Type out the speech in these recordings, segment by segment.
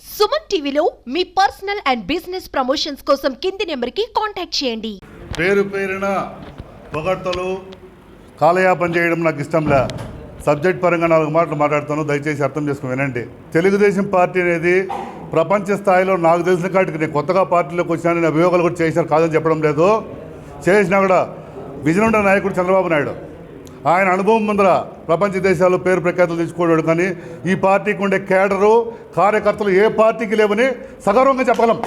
సుమన్ టీవీలో మీ personal and business promotions కోసం కింది నెంబర్కి కాంటాక్ట్ చేయండి. పేరు పేరున పొగడ్తలు కాలయాపన చేయడం నాకు ఇష్టంలే. సబ్జెక్ట్ పరంగా 4 మాటలు మాట్లాడుతాను, దయచేసి అర్థం చేసుకుని వినండి. తెలుగుదేశం పార్టీ అనేది ప్రపంచ స్థాయిలో నాకు తెలిసిన కాటికి నేను కొత్తగా పార్టీలోకి వచ్చినా నేను అభియోగాలు కూడా చేశాను, కాదని చెప్పడం లేదు. చేసినా కూడా విజయనుండ నాయకుడు చంద్రబాబు నాయుడు ఆయన అనుభవం ముందర ప్రపంచ దేశాల్లో పేరు ప్రఖ్యాతులు తెచ్చుకోలేడు. కానీ ఈ పార్టీకి ఉండే కేడరు కార్యకర్తలు ఏ పార్టీకి లేవని సగర్వంగా చెప్పగలం,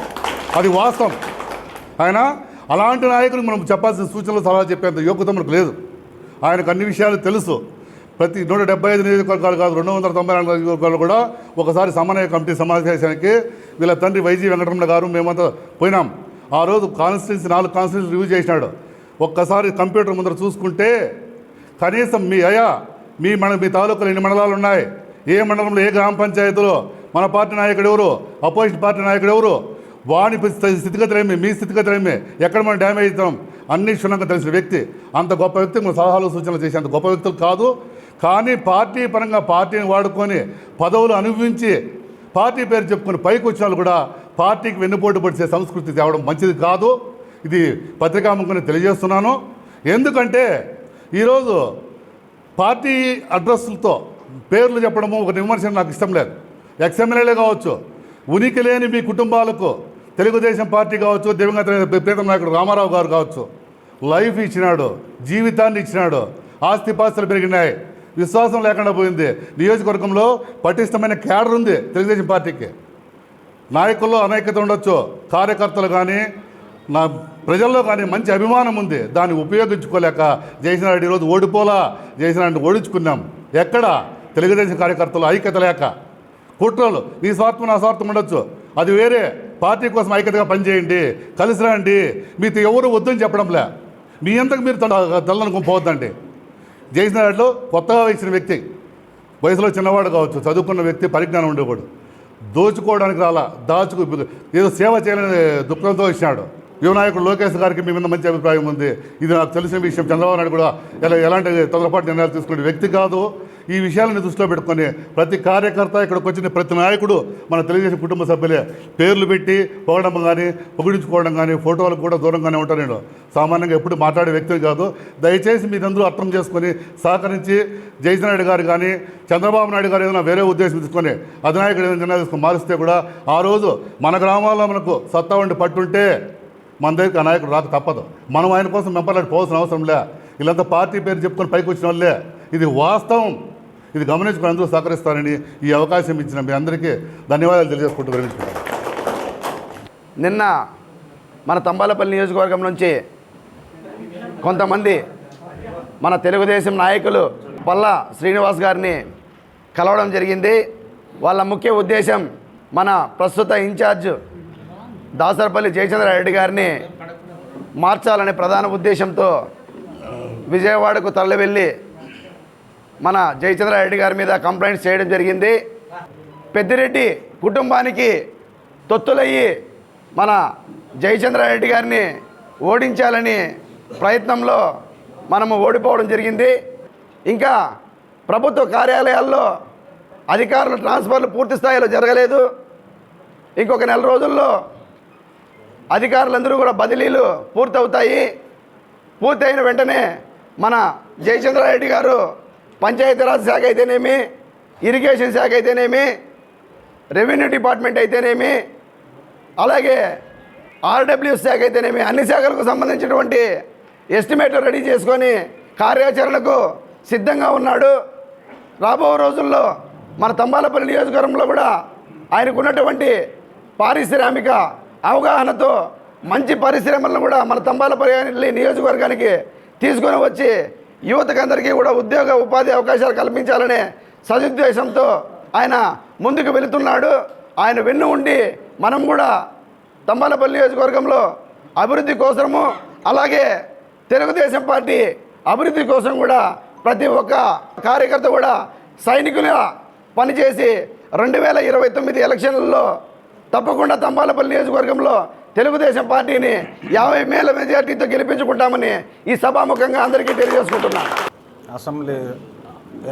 అది వాస్తవం. ఆయన అలాంటి నాయకులు మనం చెప్పాల్సిన సూచనలు సలహా చెప్పేంత యోగ్యత మనకు లేదు. ఆయనకు అన్ని విషయాలు తెలుసు. ప్రతి 175 నియోజకవర్గాలు కాదు, 294 నియోజకవర్గాలు కూడా ఒకసారి సమన్వయ కమిటీ సమావేశానికి వీళ్ళ తండ్రి వైజీ వెంకటరమణ గారు మేమంతా పోయినాం. ఆ రోజు కాన్స్టిట్యున్సీ 4 కాన్స్టిట్యున్సీ రివ్యూ చేసినాడు. ఒక్కసారి కంప్యూటర్ ముందర చూసుకుంటే కనీసం మీ తాలూకాలో ఎన్ని మండలాలు ఉన్నాయి, ఏ మండలంలో ఏ గ్రామ పంచాయతీలో మన పార్టీ నాయకుడు ఎవరు, అపోజిషన్ పార్టీ నాయకుడు ఎవరు, వాని స్థితిగతులేమి, మీ స్థితిగతులేమి, ఎక్కడ మనం డ్యామేజ్ అవుతాం అన్ని క్షుణ్ణంగా తెలిసిన వ్యక్తి. అంత గొప్ప వ్యక్తి మనం సలహాలు సూచనలు చేసే అంత గొప్ప వ్యక్తులు కాదు. కానీ పార్టీ పరంగా పార్టీని వాడుకొని పదవులు అనుభవించి పార్టీ పేరు చెప్పుకొని పైకి వచ్చిన వాళ్ళు కూడా పార్టీకి వెన్నుపోటు పడిచే సంస్కృతి తేవడం మంచిది కాదు. ఇది పత్రికాముఖంగా తెలియజేస్తున్నాను. ఎందుకంటే ఈరోజు పార్టీ అడ్రస్లతో పేర్లు చెప్పడము ఒక విమర్శన నాకు ఇష్టం లేదు. ఎక్స్ఎమ్మెల్యేలే కావచ్చు, ఉనికి లేని మీ కుటుంబాలకు తెలుగుదేశం పార్టీ కావచ్చు, దివంగత ప్రీతం నాయకుడు రామారావు గారు కావచ్చు, లైఫ్ ఇచ్చినాడు, జీవితాన్ని ఇచ్చినాడు, ఆస్తిపాస్తులు పెరిగినాయి, విశ్వాసం లేకుండా పోయింది. నియోజకవర్గంలో పటిష్టమైన క్యాడర్ ఉంది తెలుగుదేశం పార్టీకి. నాయకుల్లో అనైక్యత ఉండొచ్చు, కార్యకర్తలు కానీ నా ప్రజల్లో కానీ మంచి అభిమానం ఉంది. దాన్ని ఉపయోగించుకోలేక జయచంద్రారెడ్డి ఈరోజు ఓడిపోలా, జయచంద్రారెడ్డి ఓడించుకున్నాం. ఎక్కడ తెలుగుదేశం కార్యకర్తలు ఐక్యత లేక కుట్రలు, నీ స్వార్థం నా స్వార్థం ఉండొచ్చు, అది వేరే. పార్టీ కోసం ఐక్యతగా పనిచేయండి, కలిసి రండి. మీతో ఎవరు వద్దని చెప్పడంలే, మీ అంతకు మీరు తెల్లనుకుని పోవద్దండి. జయచంద్రారెడ్డిలో కొత్తగా ఇచ్చిన వ్యక్తి, వయసులో చిన్నవాడు కావచ్చు, చదువుకున్న వ్యక్తి, పరిజ్ఞానం ఉండేవాడు. దోచుకోవడానికి రాలా, ఏదో సేవ చేయాలని దుఃఖంతో ఇచ్చినాడు. యువ నాయకుడు లోకేష్ గారికి మీ మీద మంచి అభిప్రాయం ఉంది. ఇది నాకు తెలిసిన విషయం. చంద్రబాబు నాయుడు కూడా ఎలాంటి తొందరపాటు నిర్ణయాలు తీసుకునే వ్యక్తి కాదు. ఈ విషయాలను దృష్టిలో పెట్టుకొని ప్రతి కార్యకర్త, ఇక్కడికి వచ్చిన ప్రతి నాయకుడు మన తెలుగుదేశం కుటుంబ సభ్యులే. పేర్లు పెట్టి పొగడం కానీ పొగిడించుకోవడం కానీ ఫోటోలకు కూడా దూరంగానే ఉంటాను. నేను సామాన్యంగా ఎప్పుడు మాట్లాడే వ్యక్తిని కాదు. దయచేసి మీరందరూ అర్థం చేసుకొని సహకరించి జయచంద్రారెడ్డి గారు కానీ చంద్రబాబు నాయుడు గారు ఏదైనా వేరే ఉద్దేశం తీసుకొని అధినాయకుడు ఏదైనా నిర్ణయం తీసుకొని మారిస్తే కూడా ఆ రోజు మన గ్రామాల్లో మనకు సత్తా ఉండి పట్టుంటే మన దగ్గరికి ఆ నాయకుడు రాక తప్పదు. మనం ఆయన కోసం మెంపర్లాంటి పోవాల్సిన అవసరం లే. వీళ్ళంతా పార్టీ పేరు చెప్పుకొని పైకి వచ్చిన వాళ్ళే. ఇది వాస్తవం. ఇది గమనించుకొని అందరూ సహకరిస్తారని ఈ అవకాశం ఇచ్చిన మీ అందరికీ ధన్యవాదాలు తెలియజేసుకుంటూ విరమించుకుంటాను. నిన్న మన తంబాలపల్లి నియోజకవర్గం నుంచి కొంతమంది మన తెలుగుదేశం నాయకులు పల్లా శ్రీనివాస్ గారిని కలవడం జరిగింది. వాళ్ళ ముఖ్య ఉద్దేశం మన ప్రస్తుత ఇన్ఛార్జ్ దాసరపల్లి జయచంద్రారెడ్డి గారిని మార్చాలనే ప్రధాన ఉద్దేశంతో విజయవాడకు తరలి వెళ్ళి మన జయచంద్రారెడ్డి గారి మీద కంప్లైంట్స్ చేయడం జరిగింది. పెద్దిరెడ్డి కుటుంబానికి తొత్తులయ్యి మన జయచంద్రారెడ్డి గారిని ఓడించాలని ప్రయత్నంలో మనము ఓడిపోవడం జరిగింది. ఇంకా ప్రభుత్వ కార్యాలయాల్లో అధికారుల ట్రాన్స్ఫర్లు పూర్తి స్థాయిలో జరగలేదు. ఇంకొక నెల రోజుల్లో అధికారులందరూ కూడా బదిలీలు పూర్తవుతాయి. పూర్తయిన వెంటనే మన జయచంద్రారెడ్డి గారు పంచాయతీరాజ్ శాఖ అయితేనేమి, ఇరిగేషన్ శాఖ అయితేనేమి, రెవెన్యూ డిపార్ట్మెంట్ అయితేనేమి, అలాగే ఆర్డబ్ల్యూఎస్ శాఖ అయితేనేమి, అన్ని శాఖలకు సంబంధించినటువంటి ఎస్టిమేట్లు రెడీ చేసుకొని కార్యాచరణకు సిద్ధంగా ఉన్నాడు. రాబో రోజుల్లో మన తంబాలపల్లి నియోజకవర్గంలో కూడా ఆయనకు ఉన్నటువంటి పారిశ్రామిక అవగాహనతో మంచి పరిశ్రమలను కూడా మన తంబాలపల్లి నియోజకవర్గానికి తీసుకొని వచ్చి యువతకందరికీ కూడా ఉద్యోగ ఉపాధి అవకాశాలు కల్పించాలనే సదుద్దేశంతో ఆయన ముందుకు వెళుతున్నాడు. ఆయన వెన్ను ఉండి మనం కూడా తంబాలపల్లి నియోజకవర్గంలో అభివృద్ధి కోసము, అలాగే తెలుగుదేశం పార్టీ అభివృద్ధి కోసం కూడా ప్రతి ఒక్క కార్యకర్త కూడా సైనికులుగా పనిచేసి 2029 ఎలక్షన్లలో తప్పకుండా తంబాలపల్లి నియోజకవర్గంలో తెలుగుదేశం పార్టీని 50,000 మెజార్టీతో గెలిపించుకుంటామని ఈ సభాముఖంగా అందరికీ తెలియజేసుకుంటున్నాను. అసెంబ్లీ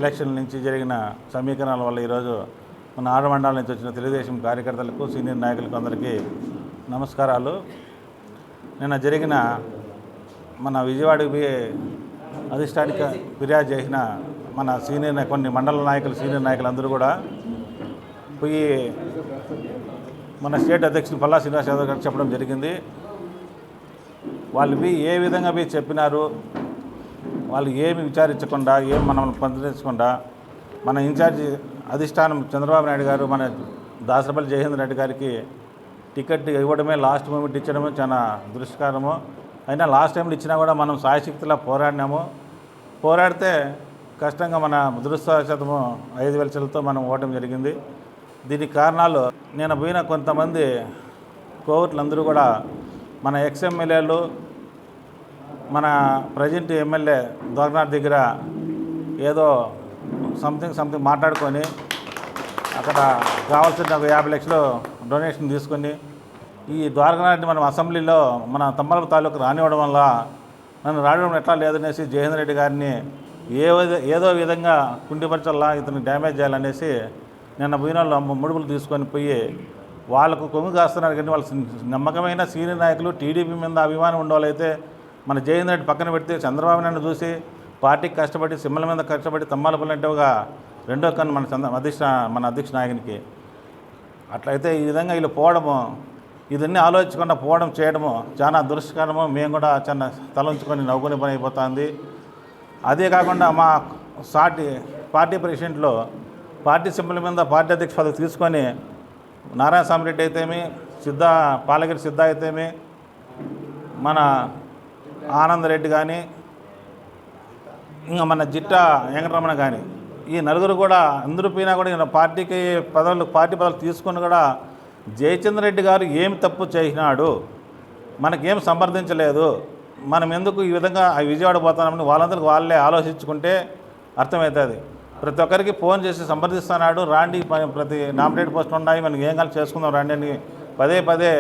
ఎలక్షన్ నుంచి జరిగిన సమీకరణాల వల్ల ఈరోజు మన ఆడమండలం నుంచి వచ్చిన తెలుగుదేశం కార్యకర్తలకు సీనియర్ నాయకులకు అందరికీ నమస్కారాలు. నిన్న జరిగిన మన విజయవాడకి అధిష్టానిక ఫిర్యాదు చేసిన మన కొన్ని మండల నాయకులు సీనియర్ నాయకులు అందరూ కూడా పోయి మన స్టేట్ అధ్యక్షుడు పల్లా శ్రీనివాస్ యాదవ్ గారికి చెప్పడం జరిగింది. వాళ్ళు ఏ విధంగా చెప్పినారు, వాళ్ళు ఏమి విచారించకుండా మనం పంపించకుండా మన ఇన్ఛార్జి అధిష్టానం చంద్రబాబు నాయుడు గారు మన దాసరపల్లి జయేంద్ర రెడ్డి గారికి టికెట్ ఇవ్వడమే లాస్ట్ మూమెంట్ ఇచ్చడమే చాలా దురస్కారము. అయినా లాస్ట్ టైంలో ఇచ్చినా కూడా మనం సాయశక్తిలా పోరాడితే కష్టంగా మన దురదృష్టవశాత్తము 5,000 చిల్లతో మనం ఓటమి జరిగింది. దీనికి కారణాలు నేను పోయిన కొంతమంది కోర్టులందరూ కూడా మన ఎమ్మెల్యేలు మన ప్రజెంట్ ఎమ్మెల్యే దోర్నాథ్ దగ్గర ఏదో సంథింగ్ మాట్లాడుకొని అక్కడ కావాల్సిన 50 లక్షలు డొనేషన్ తీసుకొని ఈ ద్వారకానాథ్ని మనం అసెంబ్లీలో మన తమ్మల తాలూకు రానివ్వడం వల్ల నన్ను రానివ్వడం ఎట్లా లేదనేసి జయేంద్ర రెడ్డి గారిని ఏదో విధంగా కుండిపరచల్లా ఇతను డ్యామేజ్ చేయాలనేసి నిన్న పోయిన వాళ్ళు ముడుపులు తీసుకొని పోయి వాళ్ళకు కొంగు కాస్తున్నారు. కానీ వాళ్ళ నమ్మకమైన సీనియర్ నాయకులు టీడీపీ మీద అభిమానం ఉండేవాళ్ళైతే మన జయేంద్ర రెడ్డి పక్కన పెడితే చంద్రబాబు నాయుడు చూసి పార్టీకి కష్టపడి సింహల మీద కష్టపడి తమ్మాలపల్లి అంటే ఒక రెండో కన్ను మన అధ్యక్ష నాయకునికి. అట్లయితే ఈ విధంగా వీళ్ళు పోవడము, ఇదన్నీ ఆలోచించకుండా పోవడం చేయడము చాలా దురస్కరము. మేము కూడా చాలా తల ఉంచుకొని నవ్వుకునే పని అయిపోతుంది. అదే కాకుండా మా పార్టీ ప్రెసిడెంట్లో పార్టీ సింబల్ మీద పార్టీ అధ్యక్ష పదవి తీసుకొని నారాయణ స్వామి రెడ్డి అయితేమి, పాలగిరి సిద్ధ అయితేమి, మన ఆనందరెడ్డి కానీ, ఇంకా మన జిట్టా వెంకటరమణ కానీ, ఈ నలుగురు కూడా అందరూ పోయినా కూడా ఈయన పార్టీ పదవులు తీసుకొని కూడా జయచంద్ర రెడ్డి గారు ఏం తప్పు చేసినాడు, మనకేం సమర్థించలేదు, మనం ఎందుకు ఈ విధంగా విజయవాడ పోతామని వాళ్ళందరికీ వాళ్ళే ఆలోచించుకుంటే అర్థమవుతుంది. ప్రతి ఒక్కరికి ఫోన్ చేసి సంప్రదిస్తున్నాడు, రాండి ప్రతి నామినేట్ పోస్టులు ఉన్నాయి, మనకి ఏం కలిసి చేసుకుందాం రండి అని పదే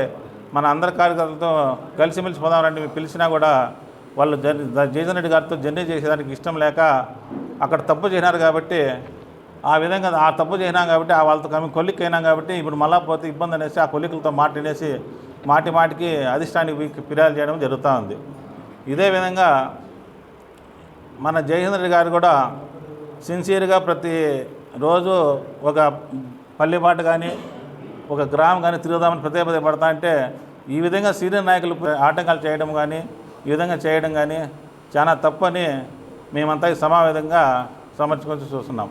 మన అందరి కార్యకర్తలతో కలిసిమెలిసి పోదాం రండి పిలిచినా కూడా వాళ్ళు జయచంద్ర రెడ్డి గారితో జర్నీ చేసేదానికి ఇష్టం లేక అక్కడ తప్పు చేసినారు. కాబట్టి ఆ విధంగా ఆ తప్పు చేసినాం కాబట్టి వాళ్ళతో కొలిక్ అయినాం కాబట్టి ఇప్పుడు మళ్ళా పోతే ఇబ్బంది అనేసి ఆ కొలికలతో మాట్లాడేసి మాటికి అధిష్టానికి ఫిర్యాదు చేయడం జరుగుతూ ఉంది. ఇదే విధంగా మన జయేంద్ర రెడ్డి గారు కూడా సిన్సియర్గా ప్రతి రోజు ఒక పల్లెపాటు కానీ ఒక గ్రామం కానీ తిరుగుదామని పదే పడతా అంటే ఈ విధంగా సీనియర్ నాయకులు ఆటంకాలు చేయడం కానీ ఈ విధంగా చేయడం కానీ చాలా తప్పని మేమంతా సమావేదంగా సమర్చుకొని చూస్తున్నాం.